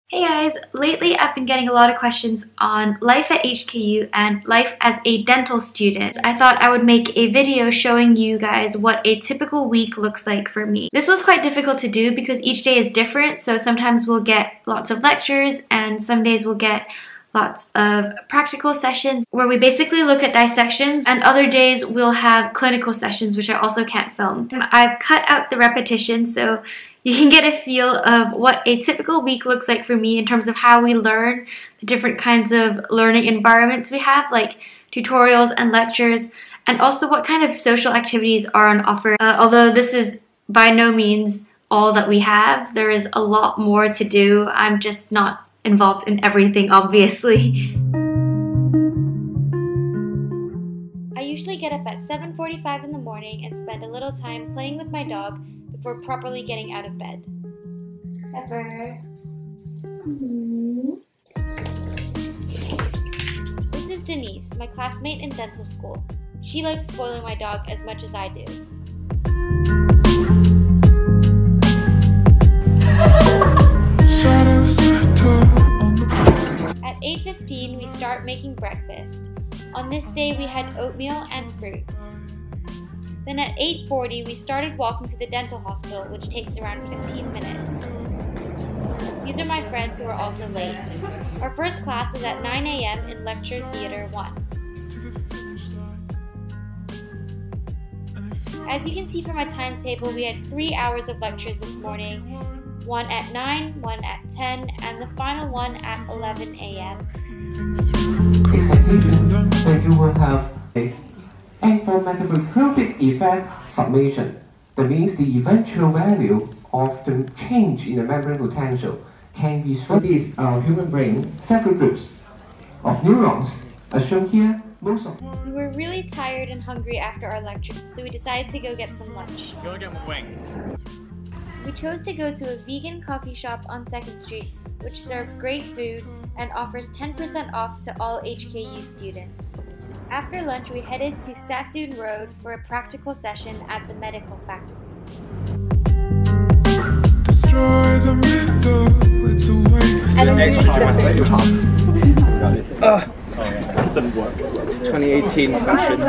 Hey guys, lately I've been getting a lot of questions on life at HKU and life as a dental student. I thought I would make a video showing you guys what a typical week looks like for me. This was quite difficult to do because each day is different, so sometimes we'll get lots of lectures and some days we'll get lots of practical sessions where we basically look at dissections, and other days we'll have clinical sessions which I also can't film. I've cut out the repetition so you can get a feel of what a typical week looks like for me in terms of how we learn, the different kinds of learning environments we have, like tutorials and lectures, and also what kind of social activities are on offer. Although this is by no means all that we have, there is a lot more to do. I'm just not involved in everything, obviously. I usually get up at 7:45 in the morning and spend a little time playing with my dog before properly getting out of bed. Pepper. This is Denise, my classmate in dental school. She likes spoiling my dog as much as I do. At 8:15 we start making breakfast. On this day we had oatmeal and fruit. Then at 8:40 we started walking to the dental hospital, which takes around 15 minutes. These are my friends who are also late. Our first class is at 9 a.m. in Lecture Theatre 1. As you can see from my timetable, we had 3 hours of lectures this morning, one at 9, one at 10, and the final one at 11 a.m. Then you will have and for mathematical effect summation, that means the eventual value of the change in the membrane potential can be shown. This human brain, several groups of neurons, as shown here. We were really tired and hungry after our lecture, so we decided to go get some lunch. Go get wings. We chose to go to a vegan coffee shop on 2nd Street, which served great food and offers 10% off to all HKU students. After lunch, we headed to Sassoon Road for a practical session at the medical faculty. Destroy the middle, it's a waste. It didn't work. 2018 fashion.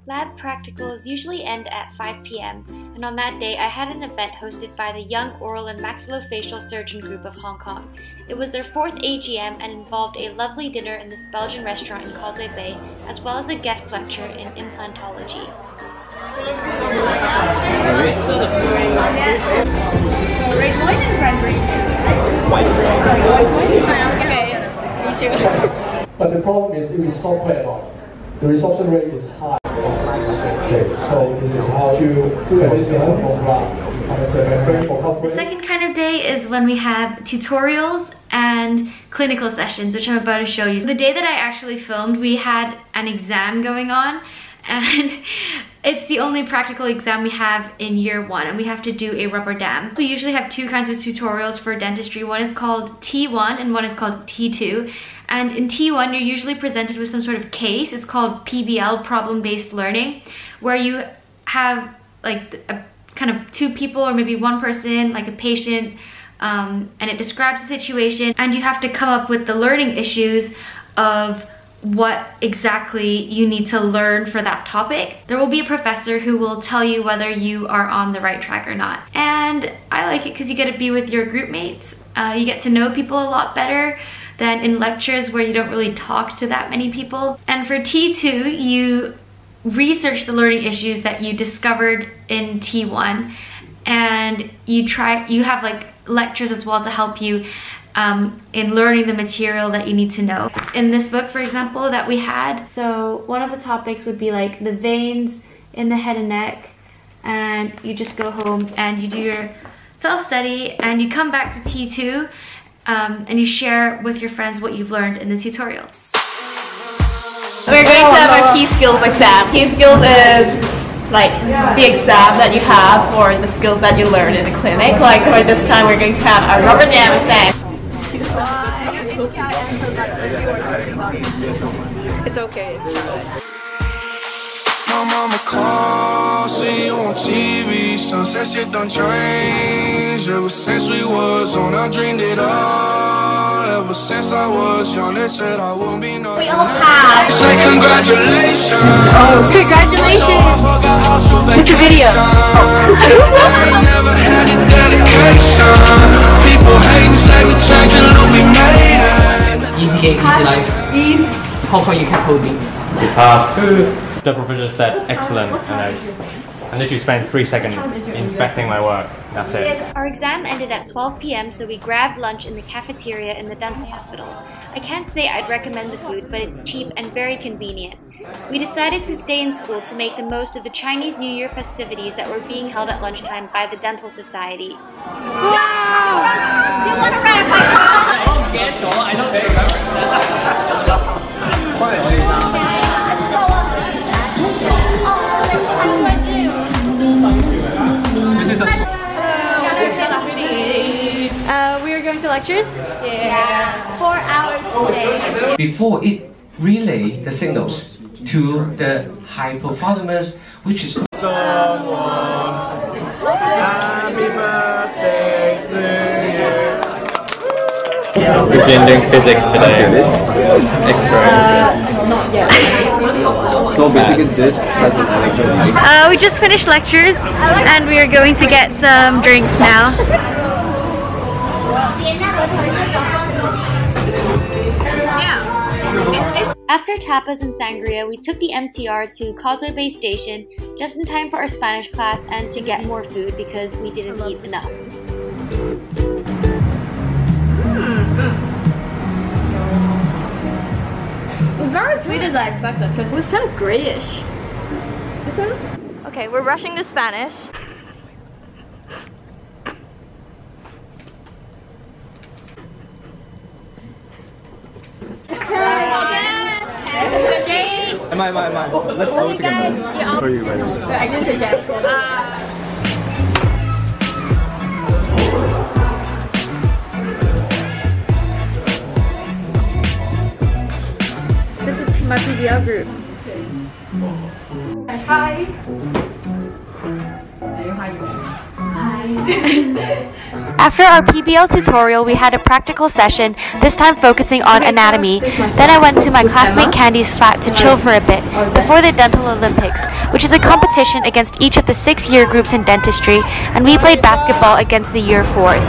Lab practicals usually end at 5 p.m. and on that day I had an event hosted by the Young Oral and Maxillofacial Surgeon Group of Hong Kong. It was their 4th AGM and involved a lovely dinner in this Belgian restaurant in Causeway Bay, as well as a guest lecture in implantology. Red wine and cranberry. White Me too. But the problem is it resolves quite a lot. The resorption rate is high. Okay, so this is how to do this The second kind of day is when we have tutorials and clinical sessions, which I'm about to show you. So the day that I actually filmed, we had an exam going on, and it's the only practical exam we have in year 1, and we have to do a rubber dam. We usually have 2 kinds of tutorials for dentistry. One is called T1 and one is called T2. And in T1, you're usually presented with some sort of case. It's called PBL, problem-based learning, where you have like a kind of 2 people or maybe 1 person, like a patient, and it describes the situation, and you have to come up with the learning issues of what exactly you need to learn for that topic. There will be a professor who will tell you whether you are on the right track or not. And I like it because you get to be with your group mates. You get to know people a lot better than in lectures where you don't really talk to that many people. And for T2, you research the learning issues that you discovered in T1, and you have like lectures as well to help you in learning the material that you need to know. In this book, for example, that we had, so one of the topics would be like the veins in the head and neck, and you just go home and you do your self-study and you come back to T2 and you share with your friends what you've learned in the tutorial. We're going to have our key skills exam. Key skills is like the exam that you have for the skills that you learn in the clinic. Like for this time we're going to have a rubber dam exam. It's okay. my mama call, see you on TV. Sunset shit done changed. Ever since we was on, I dreamed it all. Ever since I was young, they said I wouldn't be nothing. We all have. Say congratulations. Oh, congratulations. It's a video. I ain't never had a dedication. People hating, say we changing, look, we made it. Easy game, easy life. Easy. How far you can hold me? You passed. The professor said excellent, and I literally spent 3 seconds inspecting my work. That's it. Our exam ended at 12 p.m. so we grabbed lunch in the cafeteria in the dental hospital. I can't say I'd recommend the food, but it's cheap and very convenient. We decided to stay in school to make the most of the Chinese New Year festivities that were being held at lunchtime by the Dental Society. Wow! Do you want to ride my car? I don't We are going to lectures? Yeah. 4 hours today. Before it relay the signals to the hypothalamus, which is Happy birthday to you. We've been doing physics today. X-ray. Not yet. So basically this has an electrolyte. We just finished lectures and we are going to get some drinks now. After tapas and sangria, we took the MTR to Causeway Bay Station just in time for our Spanish class and to get more food because we didn't eat enough. It's not as sweet as I expected because it was kind of grayish. Okay, we're rushing to Spanish. Let's go together. Where are you ready? I didn't say that. This is my PBL group. Hi. After our PBL tutorial, we had a practical session, this time focusing on anatomy. Then I went to my classmate Candy's flat to chill for a bit before the Dental Olympics, which is a competition against each of the 6 year groups in dentistry, and we played basketball against the year 4s.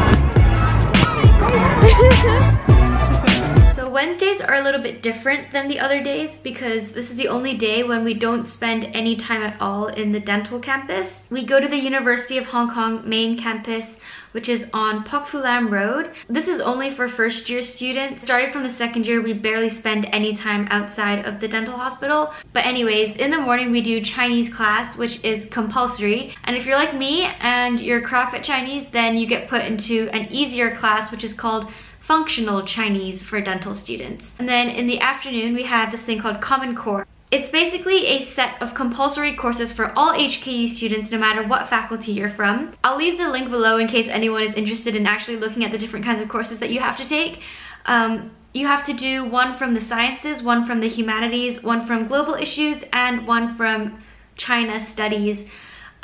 So Wednesdays are a little bit different than the other days because this is the only day when we don't spend any time at all in the dental campus. We go to the University of Hong Kong main campus, which is on Pok Fu Lam Road. This is only for first year students. Starting from the second year, we barely spend any time outside of the dental hospital. But anyways, in the morning we do Chinese class, which is compulsory. And if you're like me and you're crap at Chinese, then you get put into an easier class, which is called Functional Chinese for dental students. And then in the afternoon, we have this thing called Common Core. It's basically a set of compulsory courses for all HKU students, no matter what faculty you're from. I'll leave the link below in case anyone is interested in actually looking at the different kinds of courses that you have to take. You have to do one from the sciences, one from the humanities, one from global issues, and one from China studies.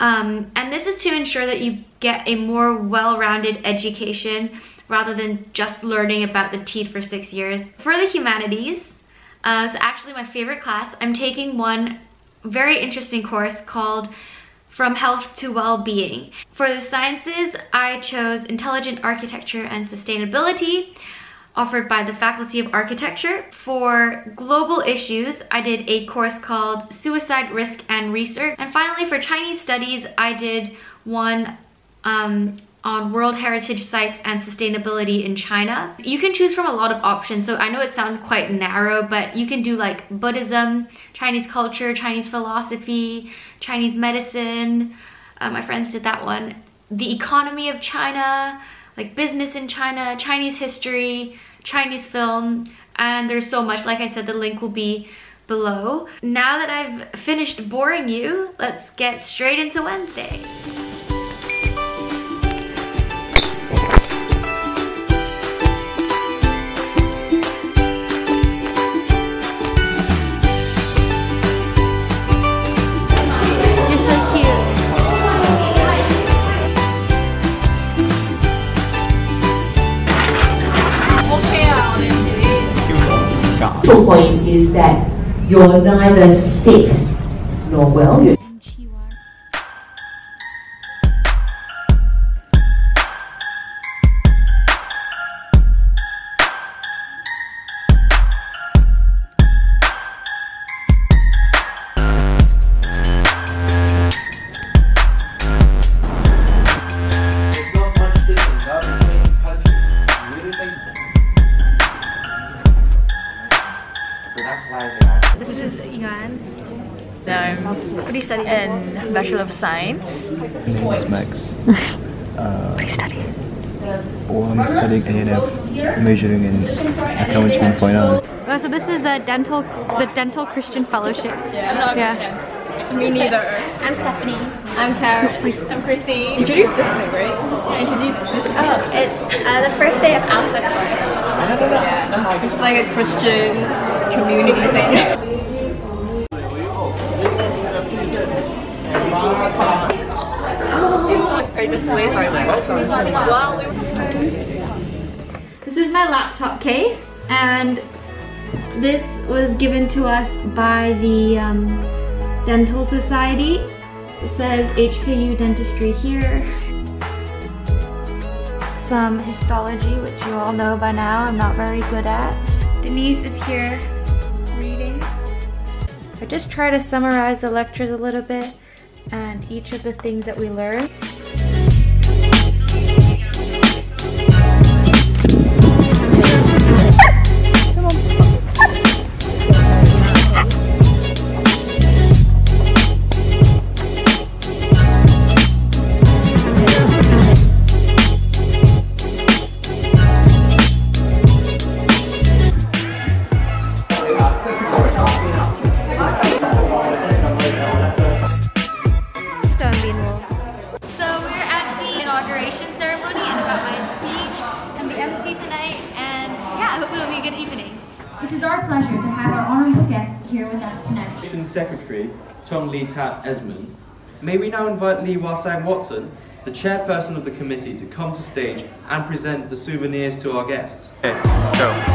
And this is to ensure that you get a more well-rounded education rather than just learning about the teeth for 6 years. For the humanities, it's actually my favorite class. I'm taking one very interesting course called From Health to Well-Being. For the sciences, I chose Intelligent Architecture and Sustainability, offered by the Faculty of Architecture. For global issues, I did a course called Suicide Risk and Research. And finally, for Chinese studies, I did one on World Heritage Sites and Sustainability in China. You can choose from a lot of options, so I know it sounds quite narrow, but you can do like Buddhism, Chinese culture, Chinese philosophy, Chinese medicine. My friends did that one. The economy of China, like business in China, Chinese history, Chinese film, and there's so much. Like I said, the link will be below. Now that I've finished boring you, let's get straight into Wednesday. crucial point is that you're neither sick nor well. This is Yuan. What do you study? In Bachelor of Science. My name is Max. What do you study? Well, I'm studying A&F, majoring in accounting 1.0. Oh, so this is a the Dental Christian Fellowship. Yeah, I'm not Christian. Me neither. I'm Stephanie. I'm Karen. I'm Christine. Introduce this thing, right? Yeah, introduce this thing. Oh, it's the first day of Alpha course. Yeah, it's like a Christian community thing. This is my laptop case, and this was given to us by the Dental Society. It says HKU Dentistry here. Some histology, which you all know by now I'm not very good at. Denise is here reading. I just try to summarize the lectures a little bit and each of the things that we learned. Ceremony and about my speech and the MC tonight, and yeah, I hope it'll be a good evening. It is our pleasure to have our honourable guests here with us tonight. Secretary Tong Lee Tat Esmond. May we now invite Lee Wasang Watson, the chairperson of the committee, to come to stage and present the souvenirs to our guests. Okay, go.